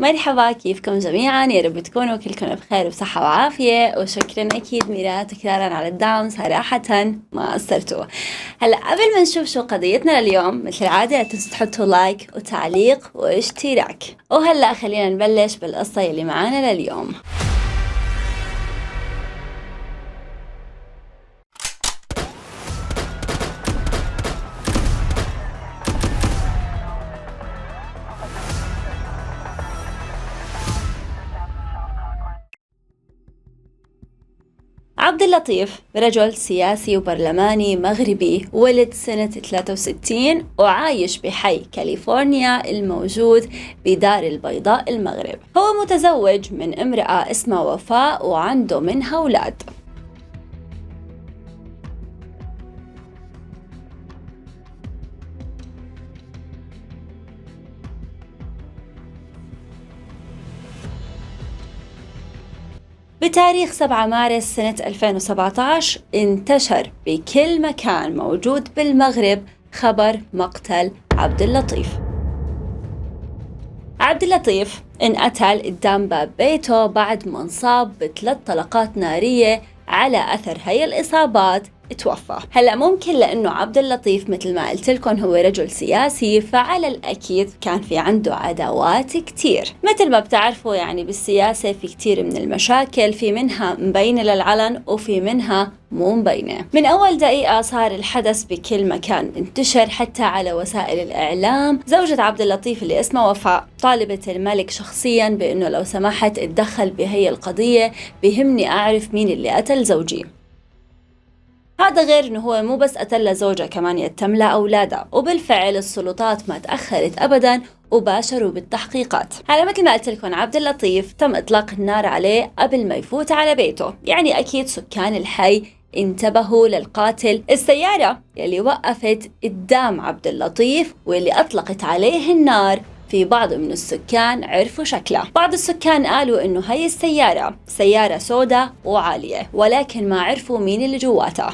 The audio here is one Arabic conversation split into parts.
مرحبا، كيفكم جميعا؟ يا رب تكونوا كلكم بخير وبصحة وعافية، وشكرا أكيد ميرا تكرارا على الدعم، صراحة ما قصرتوا. هلا قبل ما نشوف شو قضيتنا لليوم، مثل العادة لا تنسوا تحطوا لايك وتعليق واشتراك. وهلا خلينا نبلش بالقصة يلي معانا لليوم. عبد اللطيف رجل سياسي وبرلماني مغربي، ولد سنة 63 وعايش بحي كاليفورنيا الموجود بدار البيضاء المغرب. هو متزوج من امرأة اسمها وفاء وعنده منها أولاد. بتاريخ 7 مارس سنة 2017 انتشر بكل مكان موجود بالمغرب خبر مقتل عبد اللطيف. عبد اللطيف انقتل قدام باب بيته بعد ما انصاب ب3 طلقات نارية. على أثر هاي الإصابات توفى. هلا ممكن لأنه عبد اللطيف مثل ما قلت لكم هو رجل سياسي، فعلى الأكيد كان في عنده عداوات كتير. مثل ما بتعرفوا يعني بالسياسة في كتير من المشاكل، في منها مبينة للعلن وفي منها مو مبينة. من أول دقيقة صار الحدث بكل مكان، انتشر حتى على وسائل الإعلام. زوجة عبد اللطيف اللي اسمها وفاء طالبت الملك شخصيا بأنه لو سمحت اتدخل بهي القضية، بهمني أعرف مين اللي قتل زوجي. هذا غير انه هو مو بس قتل زوجها، كمان يتم لها اولادها. وبالفعل السلطات ما تاخرت ابدا وباشروا بالتحقيقات. هلا مثل ما قلت لكم عبد اللطيف تم اطلاق النار عليه قبل ما يفوت على بيته، يعني اكيد سكان الحي انتبهوا للقاتل. السيارة يلي وقفت قدام عبد اللطيف واللي اطلقت عليه النار، في بعض من السكان عرفوا شكله. بعض السكان قالوا انه هي السيارة سيارة سوداء وعالية، ولكن ما عرفوا مين اللي جواتها.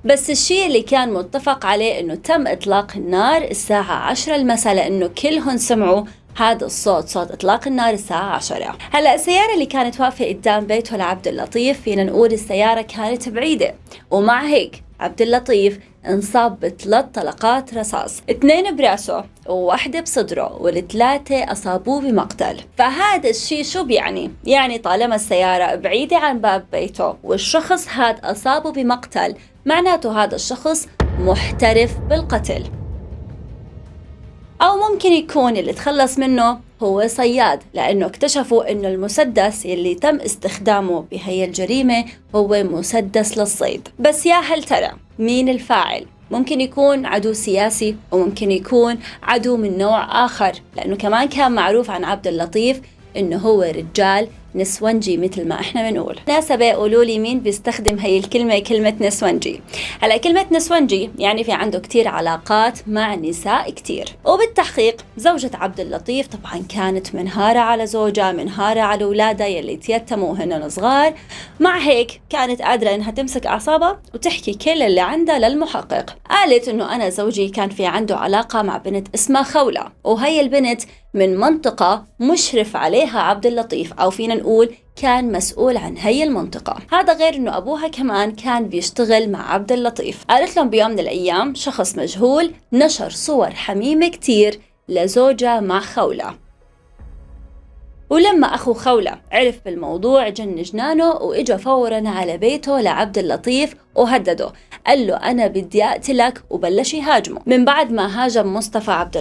بس الشيء اللي كان متفق عليه انه تم اطلاق النار الساعة 10 المساء، لانه كلهم سمعوا هذا الصوت، صوت اطلاق النار الساعة 10. هلا السيارة اللي كانت واقفة قدام بيته لعبد اللطيف، فينا نقول السيارة كانت بعيدة، ومع هيك عبد اللطيف انصاب ب3 طلقات رصاص، 2 براسه وواحدة بصدره، وال3 أصابوه بمقتل. فهذا الشيء شو بيعني؟ يعني طالما السيارة بعيدة عن باب بيته والشخص هذا أصابه بمقتل، معناته هذا الشخص محترف بالقتل. أو ممكن يكون اللي تخلص منه هو صياد، لأنه اكتشفوا إنه المسدس اللي تم استخدامه بهي الجريمة هو مسدس للصيد. بس يا هل ترى مين الفاعل؟ ممكن يكون عدو سياسي، وممكن يكون عدو من نوع آخر، لأنه كمان كان معروف عن عبد اللطيف إنه هو رجال نسونجي مثل ما احنا بنقول. مناسبة قولوا لي مين بيستخدم هي الكلمة، كلمة نسونجي. هلا كلمة نسونجي يعني في عنده كتير علاقات مع نساء كتير. وبالتحقيق زوجة عبد اللطيف طبعا كانت منهارة على زوجها، منهارة على أولادها يلي تيتموا وهن صغار. مع هيك كانت قادرة انها تمسك أعصابها وتحكي كل اللي عندها للمحقق. قالت انه انا زوجي كان في عنده علاقة مع بنت اسمها خولة، وهي البنت من منطقة مشرف عليها عبد اللطيف، أو فينا نقول كان مسؤول عن هي المنطقة. هذا غير أنه أبوها كمان كان بيشتغل مع عبد اللطيف. قالت لهم بيوم من الأيام شخص مجهول نشر صور حميمة كتير لزوجها مع خولة، ولما أخو خولة عرف بالموضوع جن جنانه وإجا فوراً على بيته لعبد اللطيف وهدده، قال له أنا بدي أقتلك، وبلش يهاجمه. من بعد ما هاجم مصطفى عبد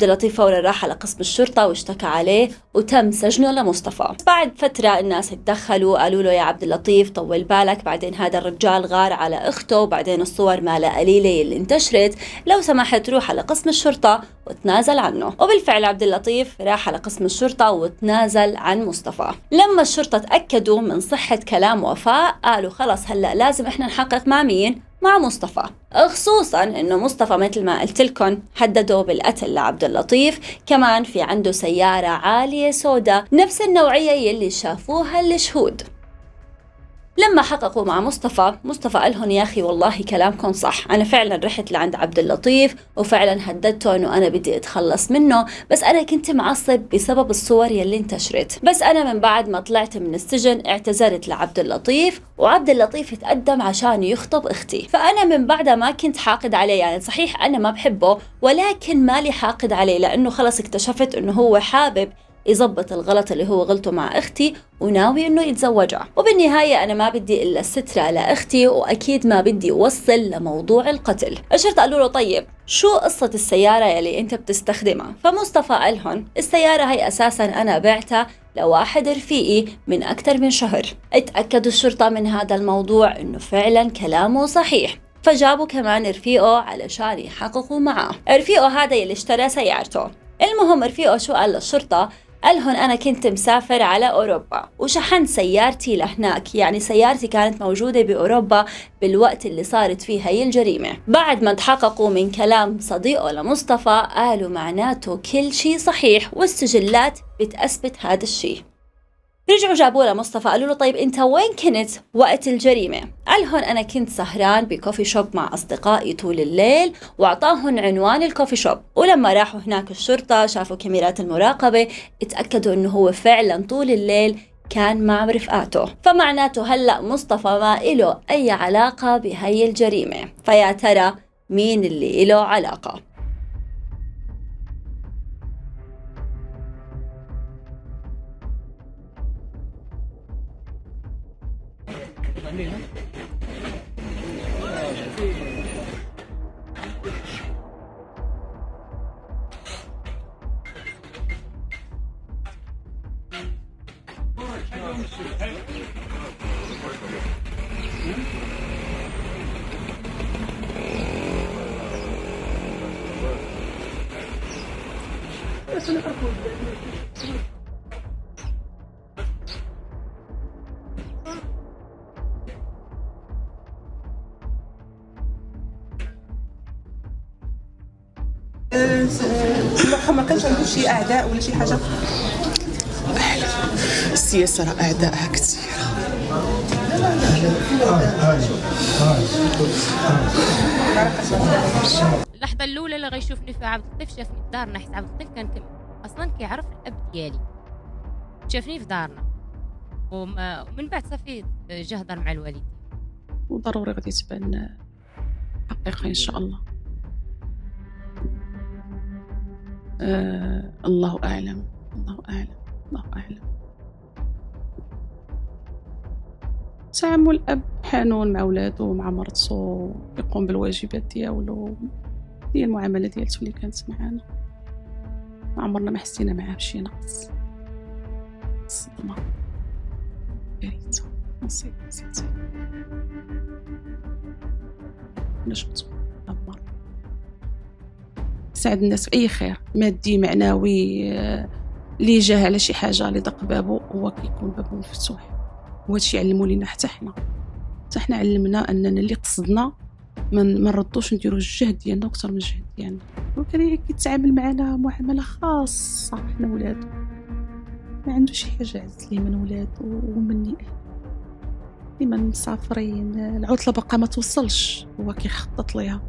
اللطيف فورا راح على قسم الشرطة واشتكى عليه، وتم سجنه لمصطفى. بعد فترة الناس اتدخلوا، قالوا له يا عبد اللطيف طول بالك، بعدين هذا الرجال غار على اخته، وبعدين الصور مالها قليلة اللي انتشرت، لو سمحت روح على قسم الشرطة وتنازل عنه. وبالفعل عبد اللطيف راح على قسم الشرطة وتنازل عن مصطفى. لما الشرطة تأكدوا من صحة كلام وفاء، قالوا خلص هلأ لازم احنا نحقق مع مين؟ مع مصطفى، خصوصا انه مصطفى مثل ما قلت لكم هددوا بالقتل لعبد اللطيف. كمان في عنده سيارة عالية سوداء نفس النوعية يلي شافوها الشهود. لما حققوا مع مصطفى قال لهم يا أخي والله كلامكم صح، أنا فعلا رحت لعند عبد اللطيف وفعلا هددته أنه أنا بدي أتخلص منه، بس أنا كنت معصب بسبب الصور يلي انتشرت. بس أنا من بعد ما طلعت من السجن اعتذرت لعبد اللطيف، وعبد اللطيف تقدم عشان يخطب أختي. فأنا من بعدها ما كنت حاقد عليه، يعني صحيح أنا ما بحبه ولكن مالي حاقد عليه، لأنه خلص اكتشفت أنه هو حابب يزبط الغلط اللي هو غلطه مع أختي وناوي إنه يتزوجها. وبالنهاية أنا ما بدي إلا السترة لأختي، وأكيد ما بدي أوصل لموضوع القتل. الشرطة قالوا له طيب شو قصة السيارة يلي أنت بتستخدمها؟ فمصطفى قال لهم السيارة هي أساسا أنا بعتها لواحد رفيقي من أكثر من شهر. اتأكدوا الشرطة من هذا الموضوع إنه فعلا كلامه صحيح، فجابوا كمان رفيقه علشان يحققوا معاه. رفيقه هذا يلي اشترى سيارته. المهم رفيقه شو قال للشرطة؟ قال لهم أنا كنت مسافر على أوروبا وشحنت سيارتي لهناك، يعني سيارتي كانت موجودة بأوروبا بالوقت اللي صارت فيه هي الجريمة. بعد ما تحققوا من كلام صديقه لمصطفى قالوا معناته كل شيء صحيح والسجلات بتثبت هذا الشيء. رجعوا جابوا له مصطفى قالوا له طيب انت وين كنت وقت الجريمة؟ قال هون انا كنت سهران بكوفي شوب مع اصدقائي طول الليل، واعطاهم عنوان الكوفي شوب. ولما راحوا هناك الشرطة شافوا كاميرات المراقبة، اتأكدوا انه هو فعلا طول الليل كان مع رفقاته. فمعناته هلأ مصطفى ما له اي علاقة بهي الجريمة. فيا ترى مين اللي له علاقة؟ ما كانش عنده شي اعداء ولا شي حاجه؟ السياسه راه اعدائها كثير. اللحظه الاولى اللي غيشوفني في عبد اللطيف شافني في دارنا، حيت عبد اللطيف كان اصلا كيعرف الاب ديالي، شافني في دارنا ومن بعد صافي جا هضر مع الوالد. وضروري غادي تبان حقيقه ان شاء الله. الله اعلم، الله اعلم، الله اعلم. تعامل الاب حنون مع ولادو ومع مرته، يقوم بالواجبات ديالو، هي المعامله ديالته اللي كانت معانا. ما عمرنا ما حسينا معاه بشي نقص. الصدمه كارثه، مصيبه سيتي. علاش كتقول عمر ساعد الناس في اي خير مادي معنوي، اللي جاه على شي حاجه اللي دق بابو هو كيكون بابو مفتوح. وهادشي علموا لينا حتى حنا علمنا اننا اللي قصدنا ما نردوش نديروا الجهد ديالنا اكثر من الجهد ديالنا. وكان كيتعامل معنا معامله خاصه حنا ولادو، ما عنده شي حاجه عز لي من ولادو ومني ديما مسافرين، العطله باقا ما توصلش هو كيخطط ليها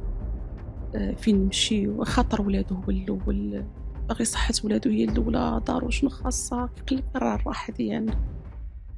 فين نمشي. وخاطر ولادو هو الاول، باغي صحه ولادو هي الاولى، دارو شنو خاصه كيقلب على الراحه ديالنا.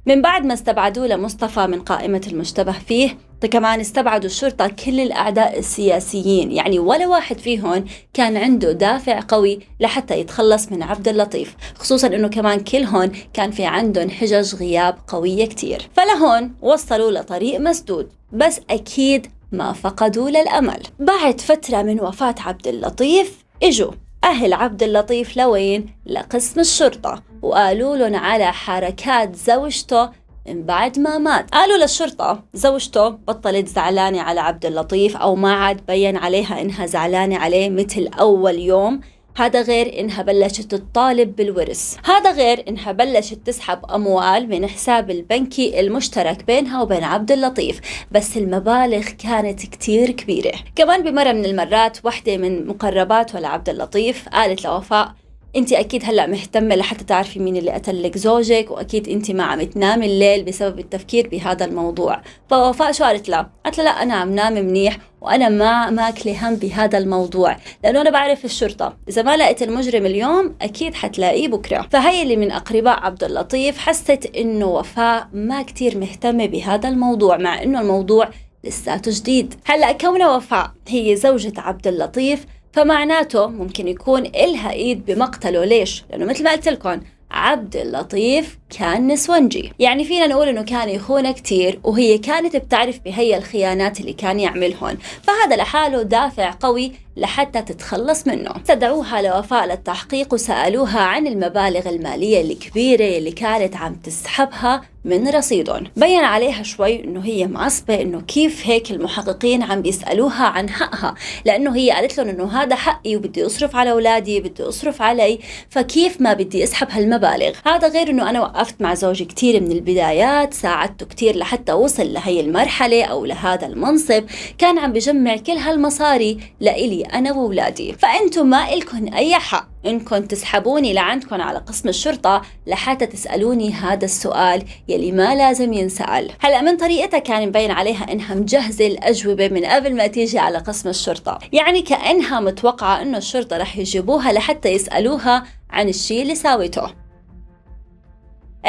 من بعد ما استبعدوا لمصطفى من قائمة المشتبه فيه، كمان استبعدوا الشرطة كل الأعداء السياسيين، يعني ولا واحد فيهم كان عنده دافع قوي لحتى يتخلص من عبد اللطيف، خصوصا أنه كمان كلهم كان في عندهم حجج غياب قوية كتير. فلهون وصلوا لطريق مسدود، بس أكيد ما فقدوا للأمل. بعد فترة من وفاة عبد اللطيف اجوا أهل عبد اللطيف لوين؟ لقسم الشرطة، وقالوا لهم على حركات زوجته من بعد ما مات. قالوا للشرطة زوجته بطلت زعلانة على عبد اللطيف، أو ما عاد بين عليها إنها زعلانة عليه مثل أول يوم. هذا غير إنها بلشت تطالب بالورث، هذا غير إنها بلشت تسحب أموال من حساب البنكي المشترك بينها وبين عبد اللطيف، بس المبالغ كانت كتير كبيرة. كمان بمرة من المرات وحدة من مقرباته لعبد اللطيف قالت لوفاء انت اكيد هلا مهتمه لحتى تعرفي مين اللي قتلك زوجك، واكيد انت ما عم تنامي الليل بسبب التفكير بهذا الموضوع. فوفاء شو قالت لها؟ قالت لها لا انا عم نام منيح وانا ما ماكله هم بهذا الموضوع، لانه انا بعرف الشرطه اذا ما لقيت المجرم اليوم اكيد حتلاقيه بكره. فهي اللي من اقرباء عبد اللطيف حست انه وفاء ما كتير مهتمه بهذا الموضوع، مع انه الموضوع لساته جديد. هلا كون وفاء هي زوجة عبد اللطيف فمعناته ممكن يكون إلها إيد بمقتله. ليش؟ لأنه مثل ما قلت لكم عبد اللطيف كان نسونجي، يعني فينا نقول انه كان يخونها كتير وهي كانت بتعرف بهي الخيانات اللي كان يعملهن، فهذا لحاله دافع قوي لحتى تتخلص منه. استدعوها لوفاء للتحقيق وسألوها عن المبالغ المالية الكبيرة اللي كانت عم تسحبها من رصيدهم. بين عليها شوي انه هي معصبة انه كيف هيك المحققين عم بيسألوها عن حقها، لانه هي قالت لهم انه هذا حقي وبدي اصرف على اولادي، بدي اصرف علي، فكيف ما بدي اسحب هالمبالغ؟ هذا غير انه انا وقفت مع زوجي كتير من البدايات، ساعدته كتير لحتى وصل لهي المرحلة او لهذا المنصب، كان عم بجمع كل هالمصاري لإلي انا واولادي، فانتم ما إلكن اي حق انكم تسحبوني لعندكم على قسم الشرطة لحتى تسألوني هذا السؤال يلي ما لازم ينسأل. هلأ من طريقتها كان مبين عليها انها مجهزة الأجوبة من قبل ما تيجي على قسم الشرطة، يعني كأنها متوقعة انه الشرطة رح يجيبوها لحتى يسألوها عن الشيء اللي ساوته.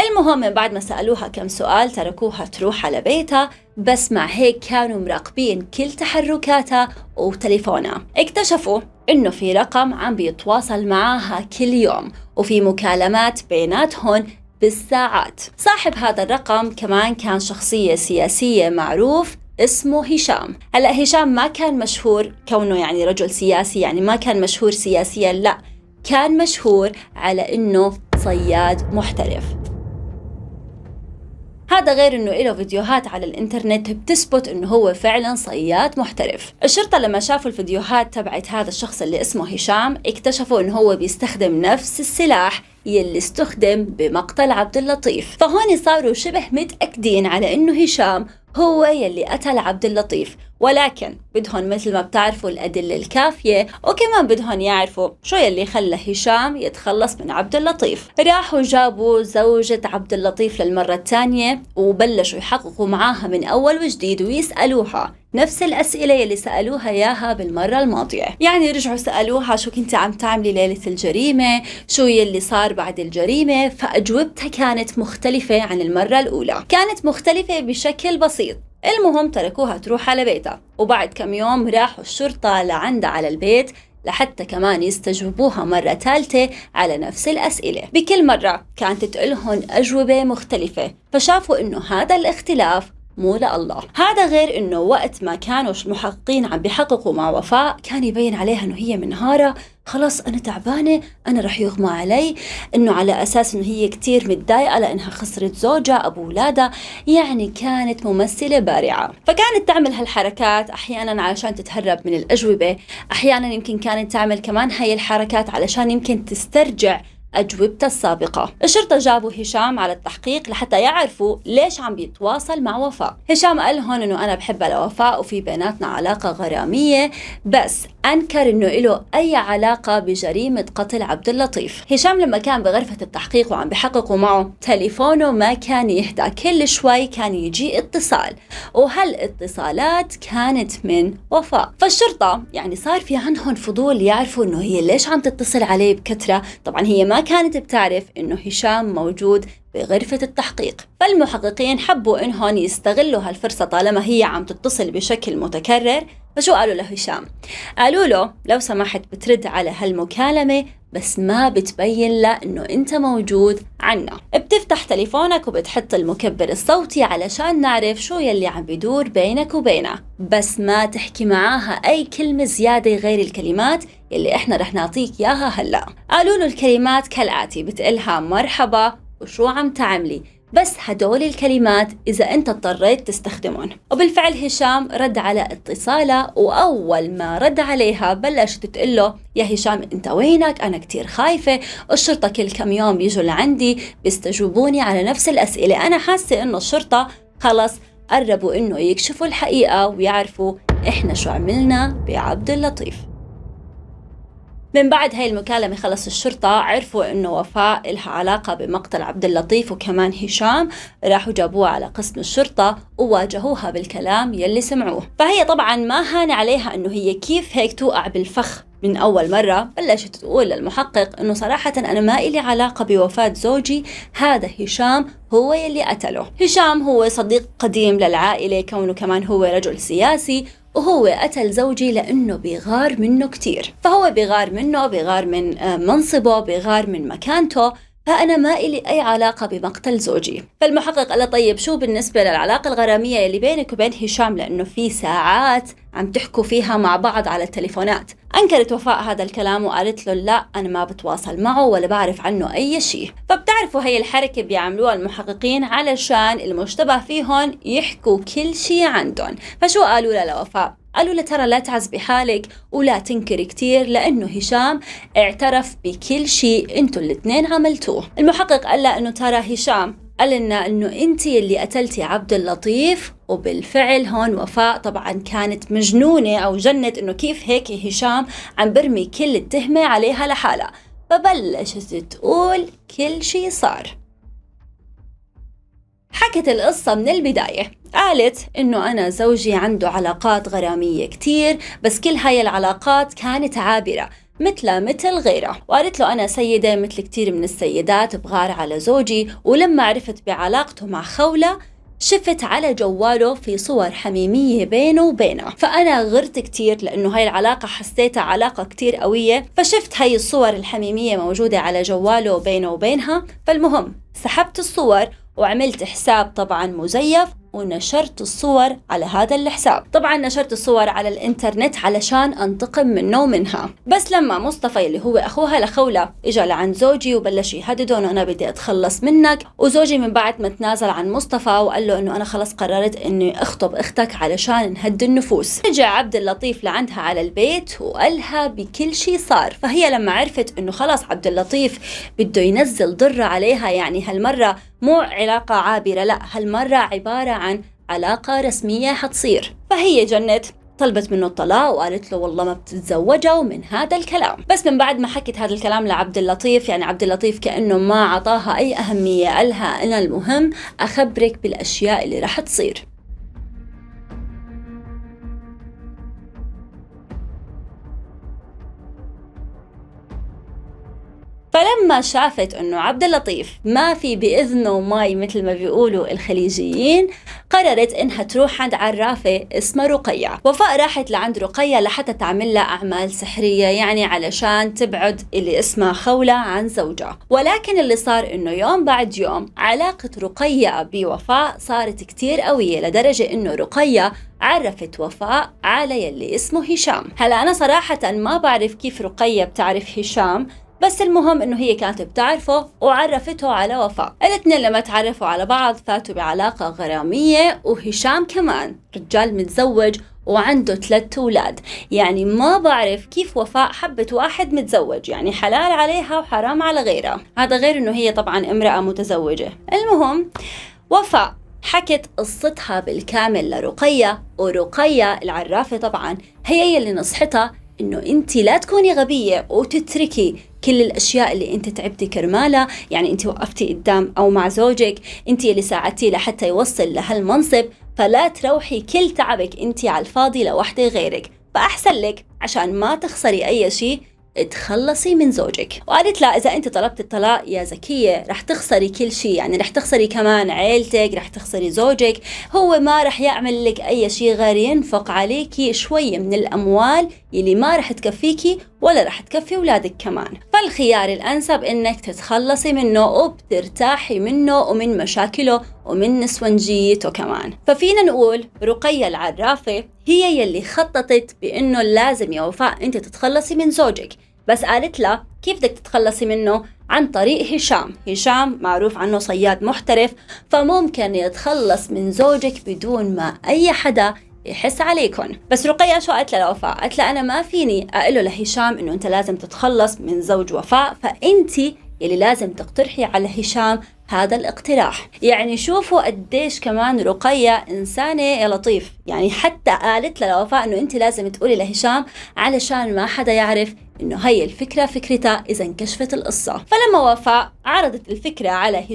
المهم من بعد ما سألوها كم سؤال تركوها تروح على بيتها، بس مع هيك كانوا مراقبين كل تحركاتها وتليفونها. اكتشفوا انه في رقم عم بيتواصل معاها كل يوم وفي مكالمات بيناتهم بالساعات. صاحب هذا الرقم كمان كان شخصية سياسية معروف اسمه هشام. هلأ هشام ما كان مشهور كونه يعني رجل سياسي، يعني ما كان مشهور سياسيا، لا كان مشهور على انه صياد محترف. هذا غير انه له فيديوهات على الانترنت بتثبت انه هو فعلا صياد محترف. الشرطة لما شافوا الفيديوهات تبعت هذا الشخص اللي اسمه هشام اكتشفوا انه هو بيستخدم نفس السلاح يلي استخدم بمقتل عبد اللطيف، فهون صاروا شبه متأكدين على انه هشام هو يلي قتل عبد اللطيف، ولكن بدهن مثل ما بتعرفوا الأدلة الكافية، وكمان بدهن يعرفوا شو يلي خلى هشام يتخلص من عبد اللطيف. راحوا جابوا زوجة عبد اللطيف للمرة الثانية وبلشوا يحققوا معاها من أول وجديد ويسألوها نفس الأسئلة يلي سألوها إياها بالمرة الماضية. يعني رجعوا سألوها شو كنت عم تعملي ليلة الجريمة، شو يلي صار بعد الجريمة، فأجوبتها كانت مختلفة عن المرة الأولى، كانت مختلفة بشكل بسيط. المهم تركوها تروح على بيتها، وبعد كم يوم راحوا الشرطة لعندها على البيت لحتى كمان يستجوبوها مرة ثالثة على نفس الأسئلة. بكل مرة كانت تقولهن أجوبة مختلفة، فشافوا إنه هذا الاختلاف مو لله. هذا غير انه وقت ما كانوا المحققين عم بيحققوا مع وفاء كان يبين عليها انه هي منهارة، خلاص انا تعبانة، انا رح يغمى علي، انه على اساس انه هي كتير متضايقة لانها خسرت زوجها ابو اولادها، يعني كانت ممثلة بارعة. فكانت تعمل هالحركات احيانا علشان تتهرب من الاجوبة، احيانا يمكن كانت تعمل كمان هاي الحركات علشان يمكن تسترجع أجوبته السابقة. الشرطة جابوا هشام على التحقيق لحتى يعرفوا ليش عم بيتواصل مع وفاء. هشام قال هون إنه أنا بحبها لوفاء وفي بيناتنا علاقة غرامية، بس أنكر إنه له أي علاقة بجريمة قتل عبد اللطيف. هشام لما كان بغرفة التحقيق وعم بيحققوا معه تليفونه ما كان يهدى، كل شوي كان يجي اتصال، وهالاتصالات كانت من وفاء. فالشرطة يعني صار في عندهم فضول يعرفوا إنه هي ليش عم تتصل عليه بكثرة. طبعا هي ما كانت بتعرف إنه هشام موجود بغرفة التحقيق، فالمحققين حبوا إنهم يستغلوا هالفرصة طالما هي عم تتصل بشكل متكرر. فشو قالوا لهشام؟ قالوا له لو سمحت بترد على هالمكالمة بس ما بتبين له إنه أنت موجود عنا، بتفتح تليفونك وبتحط المكبر الصوتي علشان نعرف شو يلي عم بيدور بينك وبينه، بس ما تحكي معاها أي كلمة زيادة غير الكلمات يلي إحنا رح نعطيك إياها هلأ. قالوا له الكلمات كالآتي، بتقلها مرحبا وشو عم تعملي، بس هدول الكلمات إذا أنت اضطريت تستخدمهم. وبالفعل هشام رد على اتصالها، وأول ما رد عليها بلشت تقله يا هشام أنت وينك؟ أنا كتير خايفة، الشرطة كل كم يوم بيجوا لعندي بيستجوبوني على نفس الأسئلة، أنا حاسة إنه الشرطة خلص قربوا إنه يكشفوا الحقيقة ويعرفوا إحنا شو عملنا بعبد اللطيف. من بعد هاي المكالمة خلص الشرطة عرفوا إنه وفاء لها علاقة بمقتل عبد اللطيف وكمان هشام، راحوا جابوها على قسم الشرطة وواجهوها بالكلام يلي سمعوه. فهي طبعا ما هان عليها إنه هي كيف هيك توقع بالفخ من أول مرة. بلشت تقول للمحقق إنه صراحة أنا ما إلي علاقة بوفاة زوجي، هذا هشام هو يلي قتله. هشام هو صديق قديم للعائلة، كونه كمان هو رجل سياسي، وهو قتل زوجي لأنه بيغار منه كتير. فهو بيغار منه، بيغار من منصبه، بيغار من مكانته، فأنا ما إلي أي علاقة بمقتل زوجي. فالمحقق قال طيب شو بالنسبة للعلاقة الغرامية اللي بينك وبين هشام، لأنه في ساعات عم تحكوا فيها مع بعض على التليفونات. أنكرت وفاء هذا الكلام وقالت له لا أنا ما بتواصل معه ولا بعرف عنه أي شيء. فبتعرفوا هي الحركة بيعملوها المحققين علشان المشتبه فيهم يحكوا كل شيء عندهم. فشو قالوا له لوفاء؟ قالوا له ترى لا تعذبي حالك ولا تنكري كتير، لأنه هشام اعترف بكل شيء انتوا الاثنين عملتوه. المحقق قال له انه ترى هشام قال لنا انه انتي اللي قتلتي عبد اللطيف، وبالفعل هون وفاء طبعا كانت مجنونة او جنت انه كيف هيك هشام عم برمي كل التهمة عليها لحالها. فبلشت تقول كل شيء صار. حكت القصة من البداية، قالت إنه أنا زوجي عنده علاقات غرامية كتير، بس كل هاي العلاقات كانت عابرة مثل غيره. وقالت له أنا سيدة مثل كتير من السيدات بغار على زوجي، ولما عرفت بعلاقته مع خولة شفت على جواله في صور حميمية بينه وبينها، فأنا غرت كتير لأنه هاي العلاقة حسيتها علاقة كتير قوية، فشفت هاي الصور الحميمية موجودة على جواله بينه وبينها. فالمهم سحبت الصور وعملت حساب طبعا مزيف ونشرت الصور على هذا الحساب. طبعا نشرت الصور على الانترنت علشان انتقم منه ومنها. بس لما مصطفى اللي هو اخوها لخولة اجى لعند زوجي وبلش يهدده انه انا بدي اتخلص منك، وزوجي من بعد ما تنازل عن مصطفى وقال له انه انا خلص قررت اني اخطب اختك علشان نهدي النفوس، رجع عبد اللطيف لعندها على البيت وقالها بكل شيء صار. فهي لما عرفت انه خلاص عبد اللطيف بده ينزل ضرة عليها، يعني هالمرة مو علاقة عابرة، لا هالمرة عبارة عن علاقة رسمية حتصير، فهي جنت، طلبت منه الطلاق وقالت له والله ما بتتزوجه ومن هذا الكلام. بس من بعد ما حكت هذا الكلام لعبد اللطيف، يعني عبد اللطيف كأنه ما عطاها أي أهمية، قالها أنا المهم أخبرك بالأشياء اللي رح تصير. فلما شافت انه عبد اللطيف ما في بإذنه ماي مثل ما بيقولوا الخليجيين، قررت انها تروح عند عرافة اسمها رقية. وفاء راحت لعند رقية لحتى تعمل لها اعمال سحرية، يعني علشان تبعد اللي اسمها خولة عن زوجها. ولكن اللي صار انه يوم بعد يوم علاقة رقية بوفاء صارت كتير قوية، لدرجة انه رقية عرفت وفاء على يلي اسمه هشام. هلا انا صراحة ما بعرف كيف رقية بتعرف هشام، بس المهم انه هي كانت بتعرفه وعرفته على وفاء. الاثنين لما تعرفوا على بعض فاتوا بعلاقة غرامية، وهشام كمان رجال متزوج وعنده 3 أولاد. يعني ما بعرف كيف وفاء حبت واحد متزوج، يعني حلال عليها وحرام على غيرها، هذا غير انه هي طبعا امرأة متزوجة. المهم وفاء حكت قصتها بالكامل لرقية، ورقية العرافة طبعا هي اللي نصحتها انه انت لا تكوني غبية وتتركي كل الاشياء اللي انت تعبتي كرمالها، يعني انت وقفتي قدام او مع زوجك، انت اللي ساعدتيه لحتى يوصل لهالمنصب، فلا تروحي كل تعبك انت على الفاضي لوحدة غيرك، فاحسن لك عشان ما تخسري اي شيء تخلصي من زوجك. وقالت لا اذا انت طلبت الطلاق يا زكية رح تخسري كل شيء، يعني رح تخسري كمان عيلتك، رح تخسري زوجك، هو ما رح يعمل لك اي شيء غير ينفق عليكي شوية من الاموال يلي ما رح تكفيكي ولا رح تكفي اولادك كمان. فالخيار الانسب انك تتخلصي منه وبترتاحي منه ومن مشاكله ومن نسونجيته كمان. ففينا نقول رقية العرافة هي يلي خططت بانه لازم يا وفاء انت تتخلصي من زوجك، بس قالت له كيف بدك تتخلصي منه؟ عن طريق هشام. هشام معروف عنه صياد محترف، فممكن يتخلص من زوجك بدون ما اي حدا يحس عليكم. بس رقية شو قالت له لوفاء؟ قالت له انا ما فيني اقله لهشام انه انت لازم تتخلص من زوج وفاء، فانت يلي لازم تقترحي على هشام هذا الاقتراح. يعني شوفوا قديش كمان رقية إنسانة يا لطيف، يعني حتى قالت لوفاء إنه أنت لازم تقولي لهشام علشان ما حدا يعرف إنه هي الفكرة فكرتها إذا انكشفت القصة. فلما وفاء عرضت الفكرة على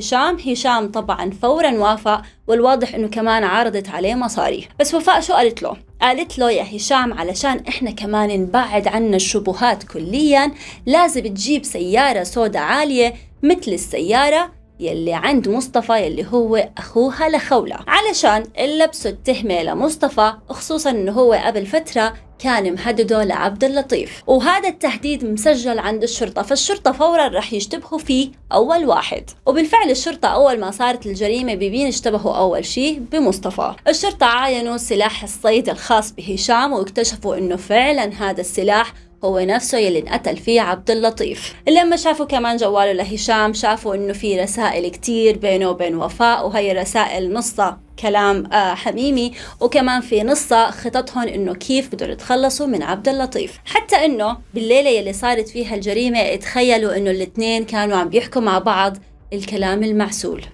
هشام طبعا فورا وافق، والواضح إنه كمان عرضت عليه مصاري. بس وفاء شو قالت له؟ قالت له يا هشام علشان إحنا كمان نبعد عنا الشبهات كليا لازم تجيب سيارة سوداء عالية مثل السيارة يلي عند مصطفى يلي هو أخوها لخولة، علشان اللبسوا التهمة لمصطفى، خصوصا إنه هو قبل فترة كان مهدده لعبد اللطيف، وهذا التهديد مسجل عند الشرطة، فالشرطة فورا رح يشتبهوا فيه أول واحد. وبالفعل الشرطة أول ما صارت الجريمة بيبين اشتبهوا أول شيء بمصطفى. الشرطة عاينوا سلاح الصيد الخاص بهشام واكتشفوا إنه فعلا هذا السلاح هو نفسه يلي انقتل فيه عبد اللطيف. لما شافوا كمان جواله لهشام شافوا انه في رسائل كتير بينه وبين وفاء، وهي رسائل نصها كلام حميمي، وكمان في نصها خططهم انه كيف بدهم يتخلصوا من عبد اللطيف. حتى انه بالليلة يلي صارت فيها الجريمة تخيلوا انه الاثنين كانوا عم بيحكوا مع بعض الكلام المعسول.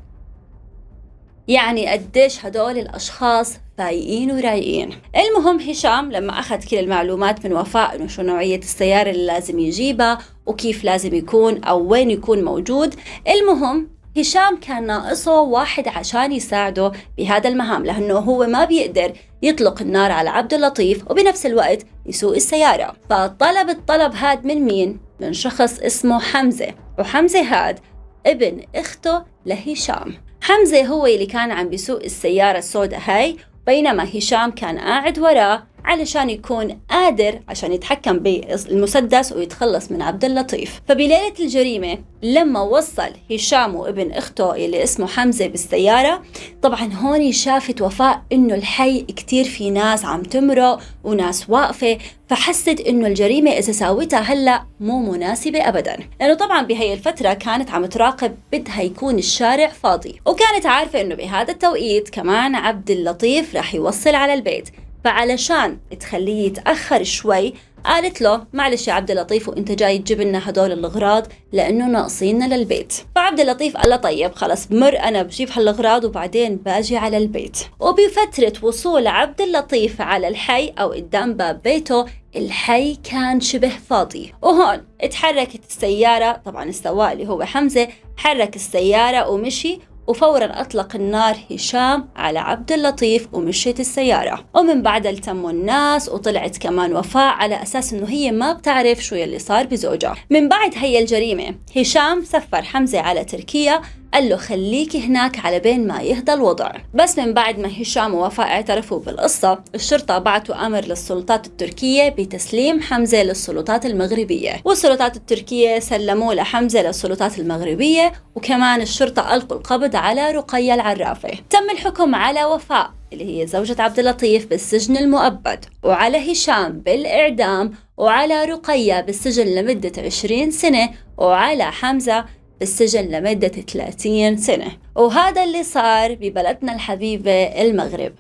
يعني قديش هدول الأشخاص فايقين ورايقين. المهم هشام لما أخذ كل المعلومات من وفاء إنه شو نوعية السيارة اللي لازم يجيبها وكيف لازم يكون أو وين يكون موجود، المهم هشام كان ناقصه واحد عشان يساعده بهذا المهام، لأنه هو ما بيقدر يطلق النار على عبد اللطيف وبنفس الوقت يسوق السيارة. فطلب الطلب هاد من مين؟ من شخص اسمه حمزة، وحمزة هاد ابن اخته لهشام. حمزة هو اللي كان عم بيسوق السيارة السوداء هاي، بينما هشام كان قاعد وراه علشان يكون قادر عشان يتحكم بالمسدس ويتخلص من عبد اللطيف. فبليلة الجريمة لما وصل هشام وابن اخته اللي اسمه حمزة بالسيارة، طبعا هون شافت وفاء انه الحي كتير في ناس عم تمرق وناس واقفة، فحست انه الجريمة اذا ساوتها هلا مو مناسبة ابدا، لانه طبعا بهي الفترة كانت عم تراقب بدها يكون الشارع فاضي، وكانت عارفة انه بهذا التوقيت كمان عبد اللطيف رح يوصل على البيت. فعلشان تخليه يتأخر شوي قالت له معلش يا عبد اللطيف وانت جاي تجيب لنا هدول الأغراض لأنه ناقصيننا للبيت. فعبد اللطيف قال له طيب خلص بمر أنا بجيب هالأغراض وبعدين باجي على البيت. وبفترة وصول عبد اللطيف على الحي أو قدام باب بيته، الحي كان شبه فاضي، وهون اتحركت السيارة. طبعا السواق اللي هو حمزة حرك السيارة ومشي، وفورا أطلق النار هشام على عبد اللطيف ومشيت السيارة. ومن بعد التموا الناس وطلعت كمان وفاء على أساس إنه هي ما بتعرف شو يلي صار بزوجها. من بعد هي الجريمة هشام سفر حمزة على تركيا، قال له خليك هناك على بين ما يهدى الوضع. بس من بعد ما هشام ووفاء اعترفوا بالقصة، الشرطة بعتوا أمر للسلطات التركية بتسليم حمزة للسلطات المغربية، والسلطات التركية سلموه لحمزة للسلطات المغربية، وكمان الشرطة ألقوا القبض على رقية العرافة. تم الحكم على وفاء اللي هي زوجة عبد اللطيف بالسجن المؤبد، وعلى هشام بالإعدام، وعلى رقية بالسجن لمدة 20 سنة، وعلى حمزة بالسجن لمدة 30 سنة. وهذا اللي صار ببلدنا الحبيبة المغرب.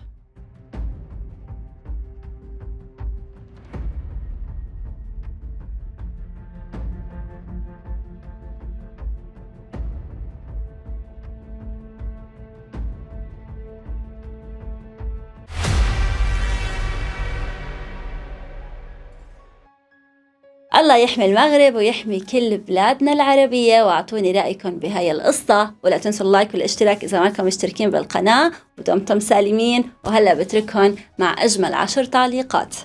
الله يحمي المغرب ويحمي كل بلادنا العربية، واعطوني رأيكم بهاي القصة، ولا تنسوا اللايك والاشتراك إذا ما كنتم مشتركين بالقناة، ودمتم سالمين. وهلأ بترككم مع أجمل 10 تعليقات.